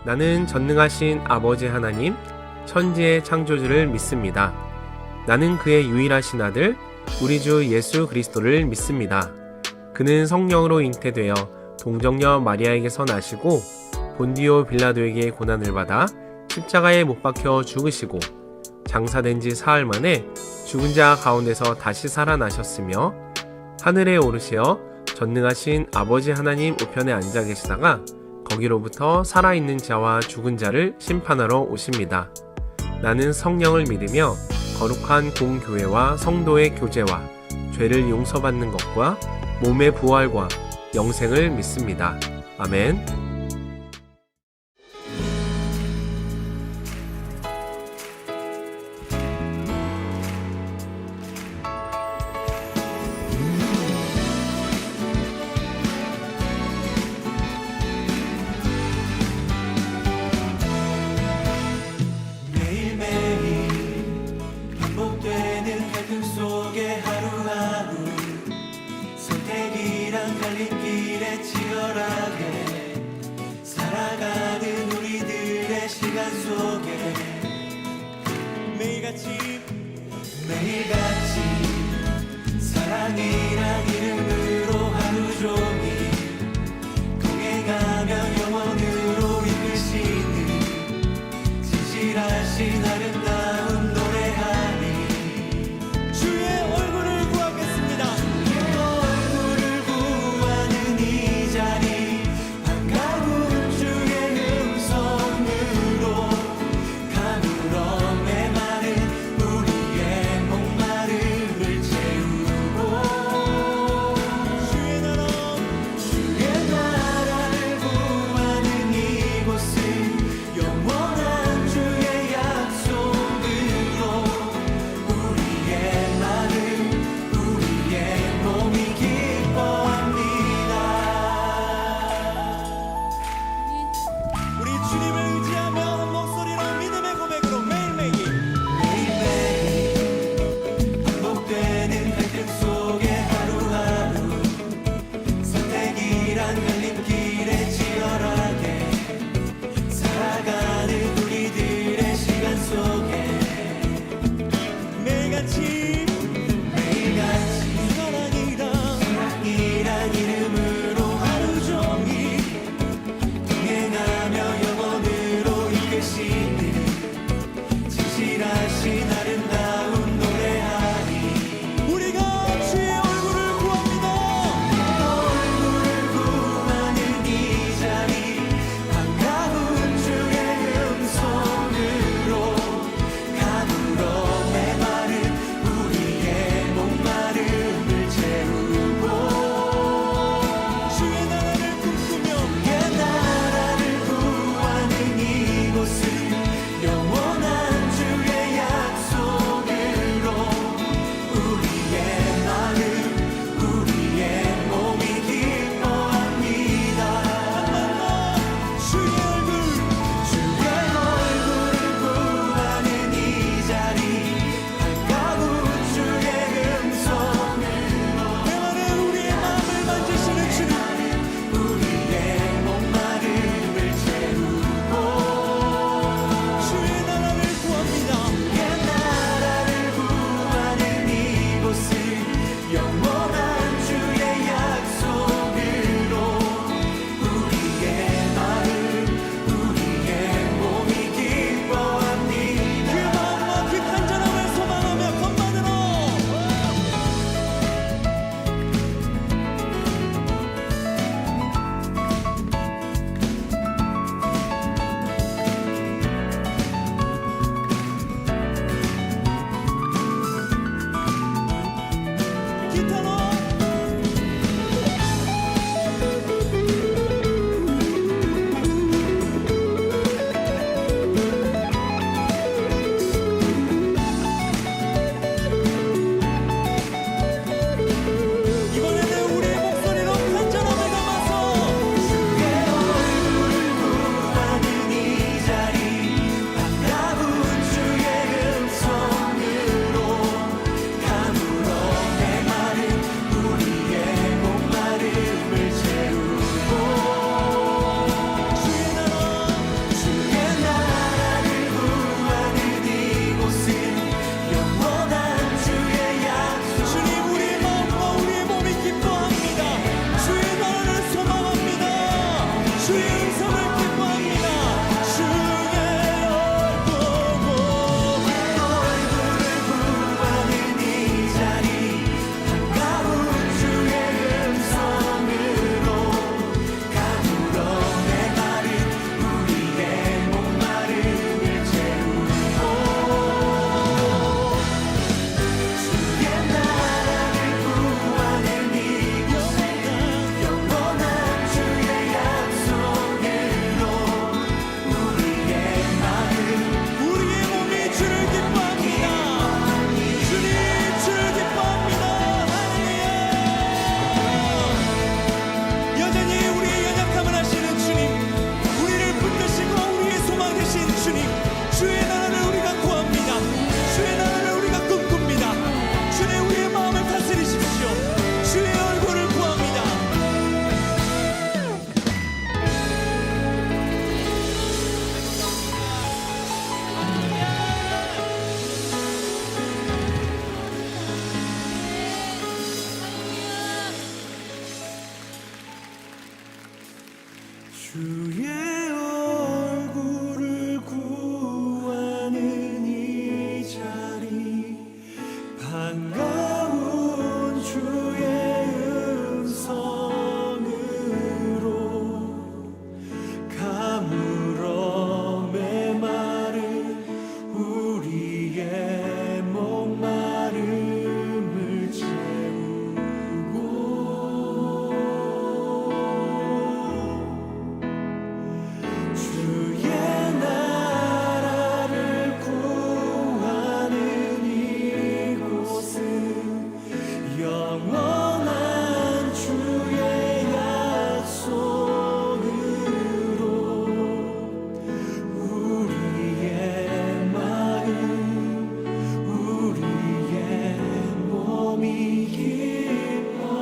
나는 전능하신 아버지 하나님, 천지의 창조주를 믿습니다. 나는 그의 유일하신 아들, 우리 주 예수 그리스도를 믿습니다. 그는 성령으로 잉태되어 동정녀 마리아에게서 나시고 본디오 빌라도에게 고난을 받아 십자가에 못 박혀 죽으시고 장사된 지 사흘 만에 죽은 자 가운데서 다시 살아나셨으며 하늘에 오르시어 전능하신 아버지 하나님 우편에 앉아 계시다가 거기로부터 살아있는 자와 죽은 자를 심판하러 오십니다. 나는 성령을 믿으며 거룩한 공교회와 성도의 교제와 죄를 용서받는 것과 몸의 부활과 영생을 믿습니다. 아멘. 매일매일 반복되는 갈등 속에 하루하루 선택이란 갈림길에 치열하게 살아가는 우리들의 시간 속에 매일같이 사랑이란 이름으로 하루 종일 동행하며 영원으로 이끄시는 진실하신 아름다운 노래하니 주의 얼굴을 구하겠습니다. 주의 얼굴을 구하는 이 자리 반가운 주의 음성으로 가물어 메마른 우리의 목마름을 주의 얼굴을 구하는 이 자리 반가운 주의 음성으로 가물어 메마른 우리의 목마름을 주의 나라를 구하는 이곳은 영원한 주의 약속으로 우리의 마음 우리의 몸이 기뻐합니다.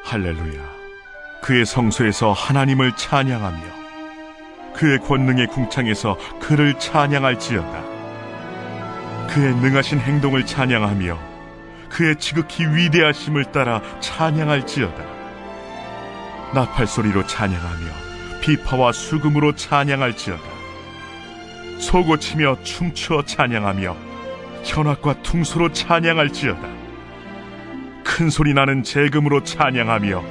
할렐루야. 그의 성소에서 하나님을 찬양하며 그의 권능의 궁창에서 그를 찬양할지어다. 그의 능하신 행동을 찬양하며 그의 지극히 위대하심을 따라 찬양할지어다. 나팔소리로 찬양하며 비파와 수금으로 찬양할지어다. 소고치며 춤추어 찬양하며 현악과 퉁소로 찬양할지어다. 큰 소리 나는 재금으로 찬양하며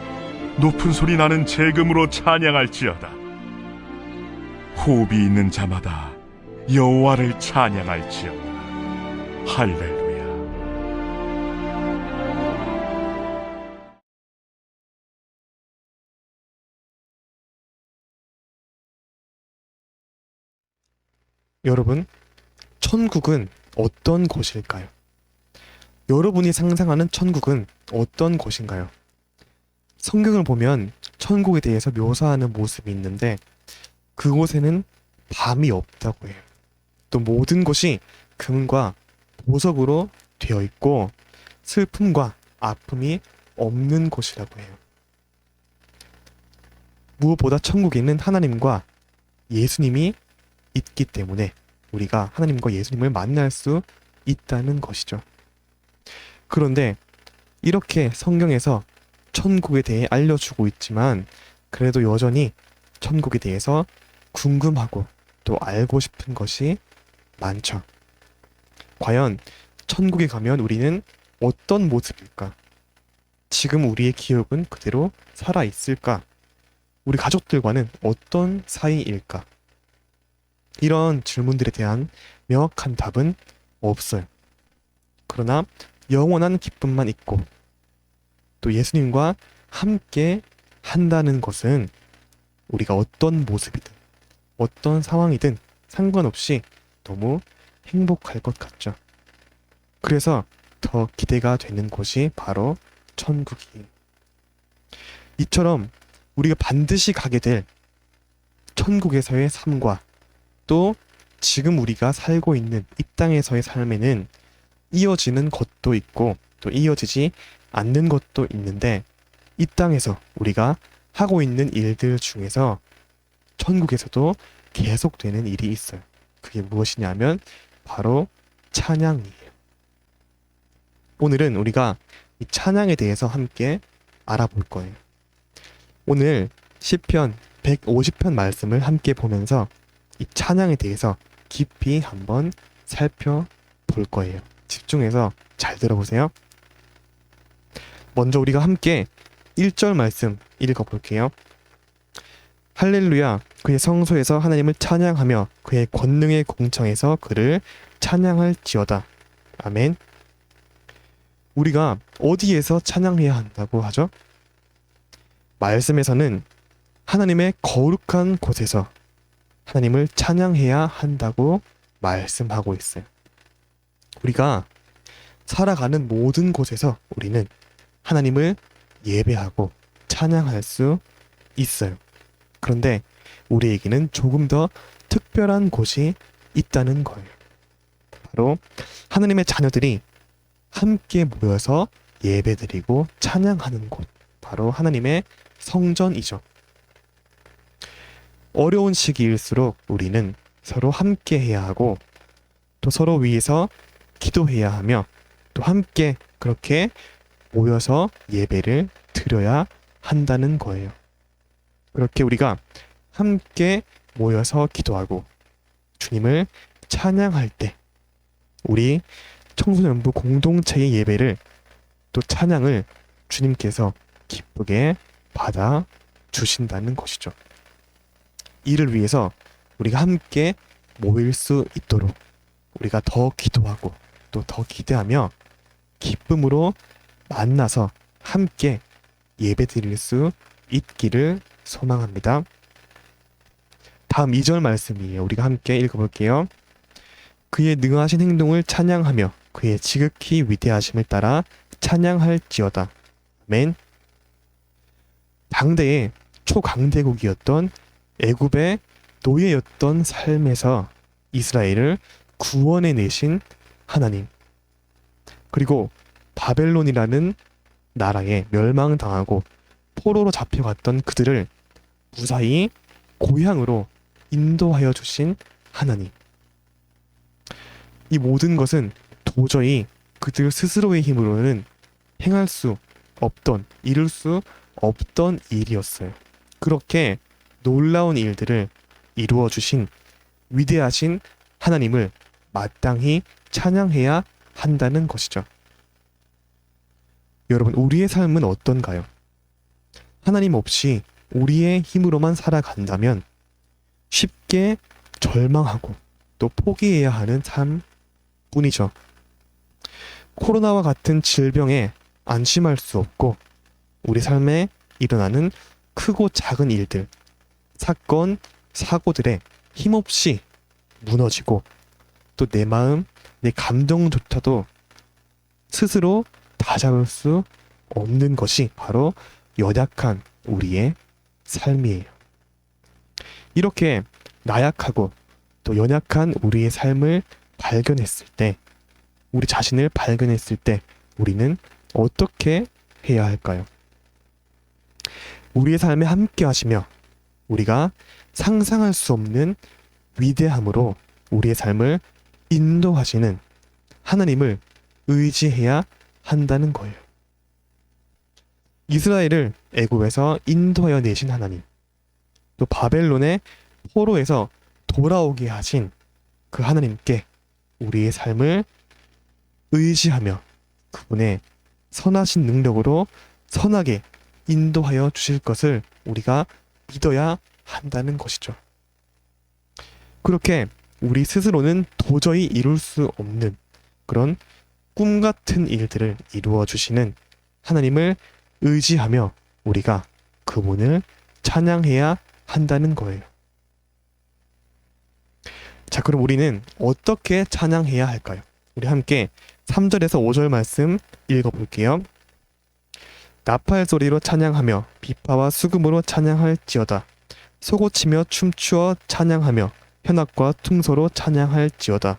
높은 소리 나는 재금으로 찬양할지어다. 호흡이 있는 자마다 여호와를 찬양할지어다. 할렐루야. 여러분, 천국은 어떤 곳일까요? 여러분이 상상하는 천국은 어떤 곳인가요? 성경을 보면 천국에 대해서 묘사하는 모습이 있는데 그곳에는 밤이 없다고 해요. 또 모든 것이 금과 보석으로 되어 있고 슬픔과 아픔이 없는 곳이라고 해요. 무엇보다 천국에는 하나님과 예수님이 있기 때문에 우리가 하나님과 예수님을 만날 수 있다는 것이죠. 그런데 이렇게 성경에서 천국에 대해 알려주고 있지만 그래도 여전히 천국에 대해서 궁금하고 또 알고 싶은 것이 많죠. 과연 천국에 가면 우리는 어떤 모습일까? 지금 우리의 기억은 그대로 살아있을까? 우리 가족들과는 어떤 사이일까? 이런 질문들에 대한 명확한 답은 없어요. 그러나 영원한 기쁨만 있고 또 예수님과 함께 한다는 것은 우리가 어떤 모습이든 어떤 상황이든 상관없이 너무 행복할 것 같죠. 그래서 더 기대가 되는 곳이 바로 천국이에요. 이처럼 우리가 반드시 가게 될 천국에서의 삶과 또 지금 우리가 살고 있는 이 땅에서의 삶에는 이어지는 것도 있고 또 이어지지 않는 것도 있는데 이 땅에서 우리가 하고 있는 일들 중에서 천국에서도 계속되는 일이 있어요. 그게 무엇이냐면 바로 찬양이에요. 오늘은 우리가 이 찬양에 대해서 함께 알아볼 거예요. 오늘 시편 150편 말씀을 함께 보면서 이 찬양에 대해서 깊이 한번 살펴볼 거예요. 집중해서 잘 들어보세요. 먼저 우리가 함께 1절 말씀 읽어볼게요. 할렐루야, 그의 성소에서 하나님을 찬양하며 그의 권능의 공창에서 그를 찬양할지어다. 아멘. 우리가 어디에서 찬양해야 한다고 하죠? 말씀에서는 하나님의 거룩한 곳에서 하나님을 찬양해야 한다고 말씀하고 있어요. 우리가 살아가는 모든 곳에서 우리는 하나님을 예배하고 찬양할 수 있어요. 그런데 우리에게는 조금 더 특별한 곳이 있다는 거예요. 바로 하나님의 자녀들이 함께 모여서 예배드리고 찬양하는 곳, 바로 하나님의 성전이죠. 어려운 시기일수록 우리는 서로 함께 해야 하고 또 서로 위해서 기도해야 하며 또 함께 그렇게 모여서 예배를 드려야 한다는 거예요. 그렇게 우리가 함께 모여서 기도하고 주님을 찬양할 때 우리 청소년부 공동체의 예배를 또 찬양을 주님께서 기쁘게 받아 주신다는 것이죠. 이를 위해서 우리가 함께 모일 수 있도록 우리가 더 기도하고 또 더 기대하며 기쁨으로 만나서 함께 예배 드릴 수 있기를 소망합니다. 다음 2절 말씀이에요. 우리가 함께 읽어볼게요. 그의 능하신 행동을 찬양하며 그의 지극히 위대하심을 따라 찬양할지어다. 아멘. 당대의 초강대국이었던 애굽의 노예였던 삶에서 이스라엘을 구원해 내신 하나님, 그리고 바벨론이라는 나라에 멸망당하고 포로로 잡혀갔던 그들을 무사히 고향으로 인도하여 주신 하나님. 이 모든 것은 도저히 그들 스스로의 힘으로는 행할 수 없던, 이룰 수 없던 일이었어요. 그렇게 놀라운 일들을 이루어 주신 위대하신 하나님을 마땅히 찬양해야 한다는 것이죠. 여러분, 우리의 삶은 어떤가요? 하나님 없이 우리의 힘으로만 살아간다면 쉽게 절망하고 또 포기해야 하는 삶뿐이죠. 코로나와 같은 질병에 안심할 수 없고 우리 삶에 일어나는 크고 작은 일들, 사건, 사고들에 힘없이 무너지고 또 내 마음, 내 감정조차도 스스로 다잡을 수 없는 것이 바로 연약한 우리의 삶이에요. 이렇게 나약하고 또 연약한 우리의 삶을 발견했을 때, 우리 자신을 발견했을 때 우리는 어떻게 해야 할까요? 우리의 삶에 함께 하시며 우리가 상상할 수 없는 위대함으로 우리의 삶을 인도하시는 하나님을 의지해야 한다는 거예요. 이스라엘을 애굽에서 인도하여 내신 하나님, 또 바벨론의 포로에서 돌아오게 하신 그 하나님께 우리의 삶을 의지하며 그분의 선하신 능력으로 선하게 인도하여 주실 것을 우리가 믿어야 한다는 것이죠. 그렇게 우리 스스로는 도저히 이룰 수 없는 그런 꿈 같은 일들을 이루어 주시는 하나님을 의지하며 우리가 그분을 찬양해야 한다는 거예요. 자, 그럼 우리는 어떻게 찬양해야 할까요? 우리 함께 3절에서 5절 말씀 읽어볼게요. 나팔 소리로 찬양하며 비파와 수금으로 찬양할지어다. 소고치며 춤추어 찬양하며 현악과 퉁소로 찬양할지어다.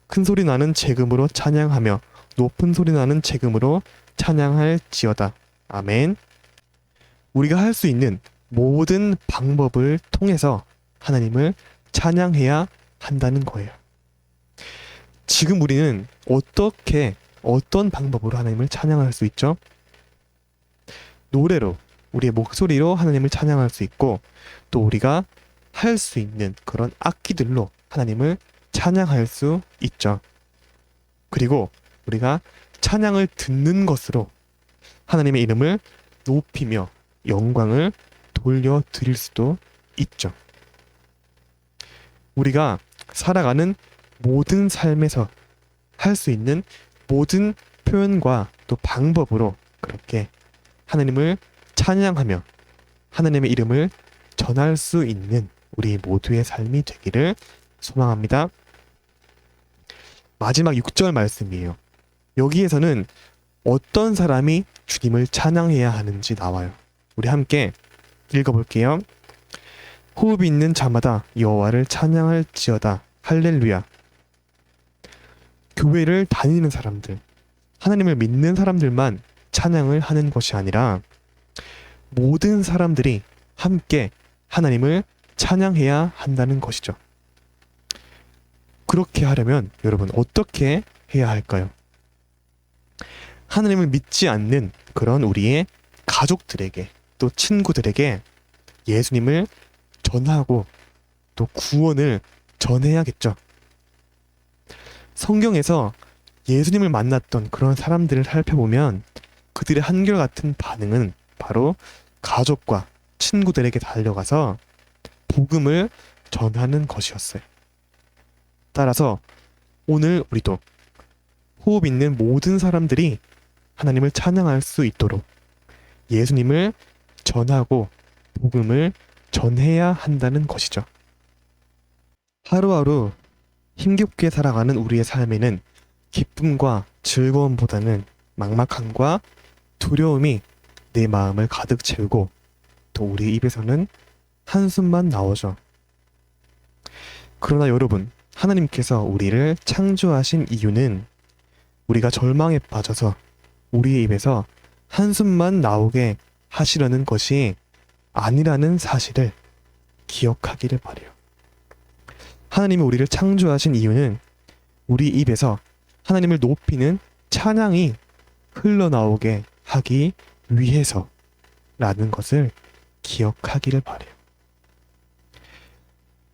큰 소리 나는 재금으로 찬양하며 높은 소리 나는 재금으로 찬양할지어다. 아멘. 우리가 할 수 있는 모든 방법을 통해서 하나님을 찬양해야 한다는 거예요. 지금 우리는 어떤 방법으로 하나님을 찬양할 수 있죠? 노래로, 우리의 목소리로 하나님을 찬양할 수 있고, 또 우리가 할 수 있는 그런 악기들로 하나님을 찬양할 수 있죠. 그리고 우리가 찬양을 듣는 것으로 하나님의 이름을 높이며 영광을 돌려드릴 수도 있죠. 우리가 살아가는 모든 삶에서 할 수 있는 모든 표현과 또 방법으로 그렇게 하나님을 찬양하며 하나님의 이름을 전할 수 있는 우리 모두의 삶이 되기를 소망합니다. 마지막 6절 말씀이에요. 여기에서는 어떤 사람이 주님을 찬양해야 하는지 나와요. 우리 함께 읽어볼게요. 호흡이 있는 자마다 여호와를 찬양할지어다. 할렐루야. 교회를 다니는 사람들, 하나님을 믿는 사람들만 찬양을 하는 것이 아니라 모든 사람들이 함께 하나님을 찬양해야 한다는 것이죠. 그렇게 하려면 여러분 어떻게 해야 할까요? 하나님을 믿지 않는 그런 우리의 가족들에게 또 친구들에게 예수님을 전하고 또 구원을 전해야겠죠. 성경에서 예수님을 만났던 그런 사람들을 살펴보면 그들의 한결같은 반응은 바로 가족과 친구들에게 달려가서 복음을 전하는 것이었어요. 따라서 오늘 우리도 호흡 있는 모든 사람들이 하나님을 찬양할 수 있도록 예수님을 전하고 복음을 전해야 한다는 것이죠. 하루하루 힘겹게 살아가는 우리의 삶에는 기쁨과 즐거움보다는 막막함과 두려움이 내 마음을 가득 채우고 또 우리 입에서는 한숨만 나오죠. 그러나 여러분, 하나님께서 우리를 창조하신 이유는 우리가 절망에 빠져서 우리의 입에서 한숨만 나오게 하시려는 것이 아니라는 사실을 기억하기를 바라요. 하나님이 우리를 창조하신 이유는 우리 입에서 하나님을 높이는 찬양이 흘러나오게 하기 위해서라는 것을 기억하기를 바라요.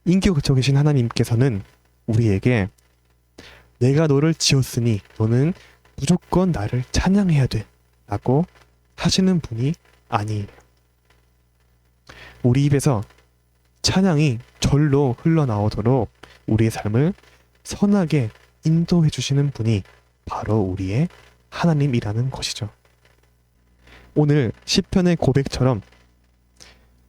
인격적이신 하나님께서는 우리에게 내가 너를 지었으니 너는 무조건 나를 찬양해야 돼 라고 하시는 분이 아니에요. 우리 입에서 찬양이 절로 흘러나오도록 우리의 삶을 선하게 인도해 주시는 분이 바로 우리의 하나님이라는 것이죠. 오늘 시편의 고백처럼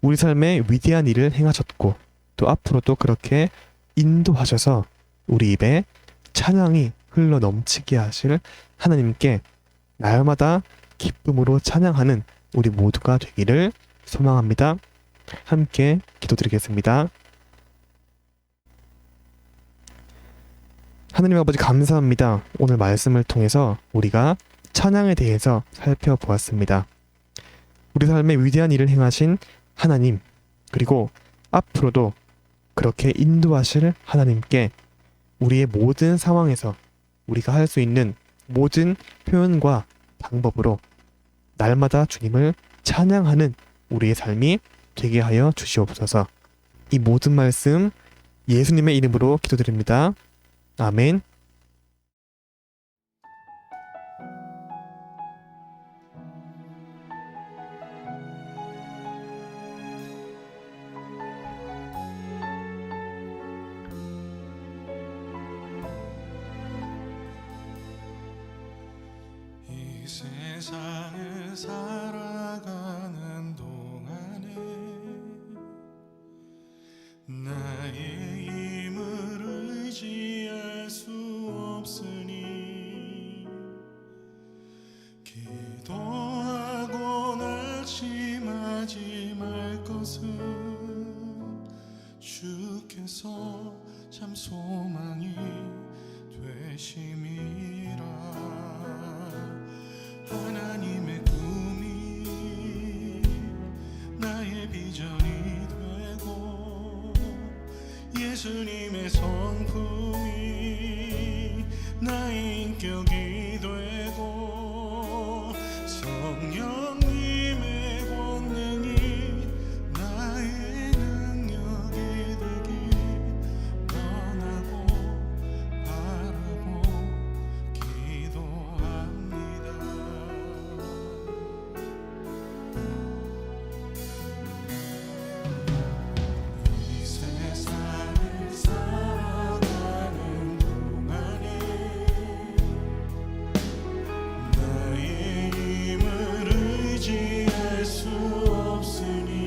우리 삶에 위대한 일을 행하셨고 또 앞으로도 그렇게 인도하셔서 우리 입에 찬양이 흘러 넘치게 하실 하나님께 날마다 기쁨으로 찬양하는 우리 모두가 되기를 소망합니다. 함께 기도드리겠습니다. 하나님 아버지 감사합니다. 오늘 말씀을 통해서 우리가 찬양에 대해서 살펴보았습니다. 우리 삶에 위대한 일을 행하신 하나님, 그리고 앞으로도 그렇게 인도하실 하나님께 우리의 모든 상황에서 우리가 할 수 있는 모든 표현과 방법으로 날마다 주님을 찬양하는 우리의 삶이 되게 하여 주시옵소서. 이 모든 말씀 예수님의 이름으로 기도드립니다. 아멘. 이 세상을 살아가는 동안에 나의 힘을 의지할 수 없으니 기도하고 낙심하지 말 것은 주께서 참 소망이 되심이라. 하나님의 꿈이 나의 비전이 되고 예수님의 성품이 나의 인격이 되고 성령님의 권능이 나의 능력이 되길 원하고 바라고 기도합니다. 이 세상을 살아가는 동안에 나의 힘을 의지할 수 없으니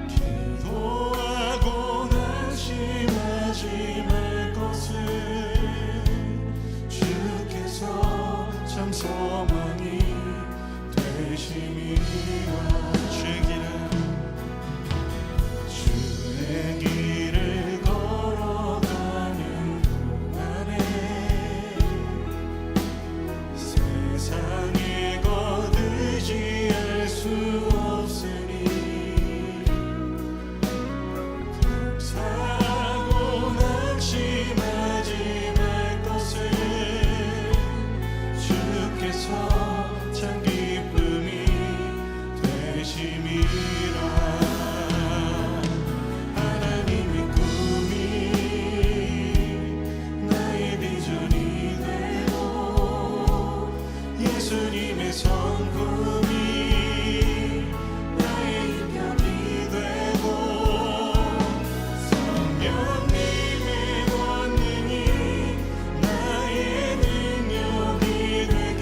기도하고 낙심하지 말 것을 주께서 참 소망이 되심이라. 주의 길을 걸어가는 동안에 세상의 것 의지할 수 없으니 예수님의 성품이 나의 인격이 되고 성령님의 권능이 나의 능력이 되길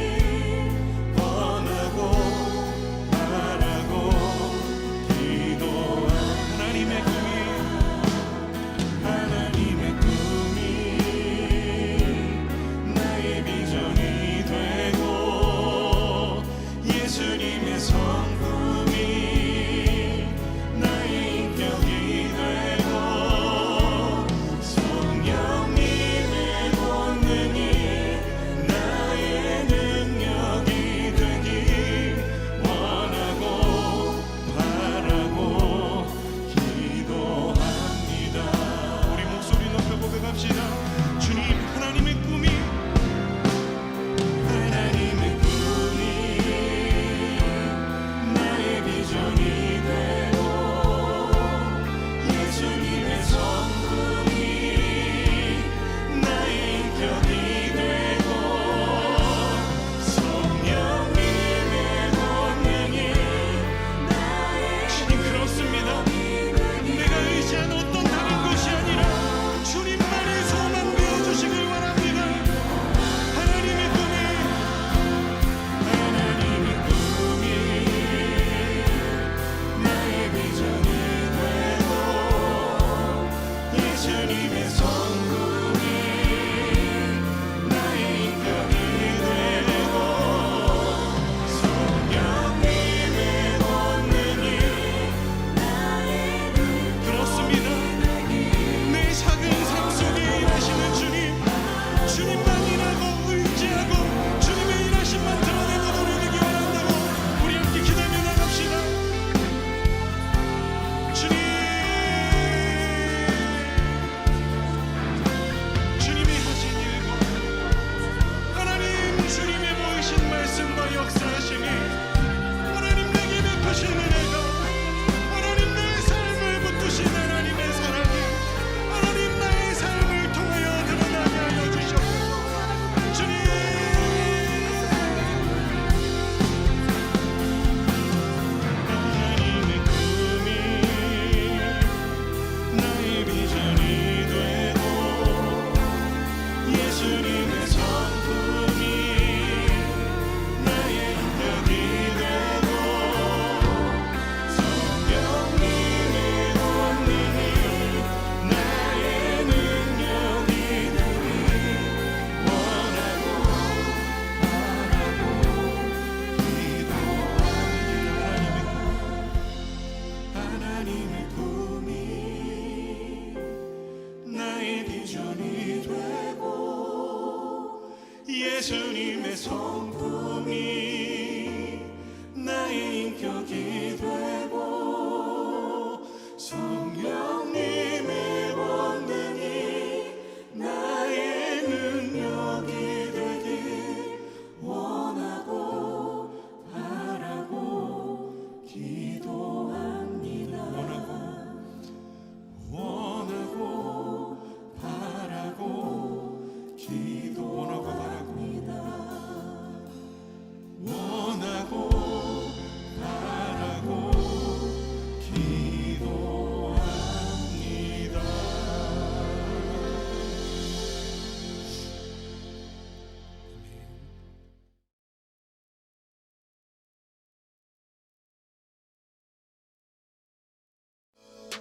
원하고 바라고 기도하는 하나님의 꿈이 나의 비전이 되고 예수님의 성품이 나의 인격이 되고 성령님의 권능이 나의 능력이 되길 원하고 바라고 기도합니다. 우리 목소리 높여 고백합시다. 주님, 하나님의 꿈이 나의 비전이 되고 예수님의 성품이 나의 인격이 되고 성령님의 권능이 주님, 그렇습니다. 내가 의지한 어떤 다른 것이 아니라 주님만의 소망 되어주시길 원합니다. 하나님의 꿈이 나의 비전이 되고 예수님의 성품이 나의 인격이 되고 성령님의 권능이 그렇습니다. 내 작은 삶 속에 일하시는 주님만이라고 의지하고 주님의 일하심만 드러내고 노래되기 원한다고 우리 함께 기도하며 나갑시다. 주님이 하신 일과 하나님 주님의 보이신 말씀과 역사하심이 하나님 내게 베푸신 은혜가 하나님 내 삶을 붙드신 하나님의 사랑이 하나님 나의 삶을 통하여 드러나게 하여 주시옵소서. 주님, 하나님의 꿈이 나의 비전이 되고 예수님의 성품이 나의 인격이 되고 성령님의 권능이 나의 능력이 되길 원하고 바라고 기도합니다. 하나님의 꿈이 나의 비전이 되고 예수님의 성품이 나의 인격이 되고 성령님의 권능이 나의 능력이 되길 원하고 바라고 기도합니다. 원하고 바라고 기도합니다. 원하고 바라고 기도합니다.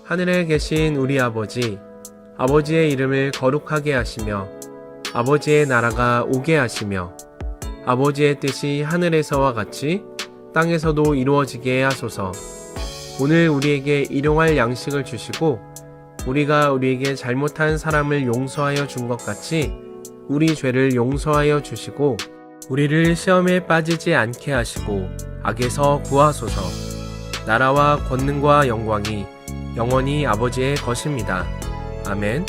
하늘에 계신 우리 아버지, 아버지의 이름을 거룩하게 하시며 아버지의 나라가 오게 하시며 아버지의 뜻이 하늘에서와 같이 땅에서도 이루어지게 하소서. 오늘 우리에게 일용할 양식을 주시고 우리가 우리에게 잘못한 사람을 용서하여 준 것 같이 우리 죄를 용서하여 주시고 우리를 시험에 빠지지 않게 하시고 악에서 구하소서. 나라와 권능과 영광이 영원히 아버지의 것입니다. 아멘.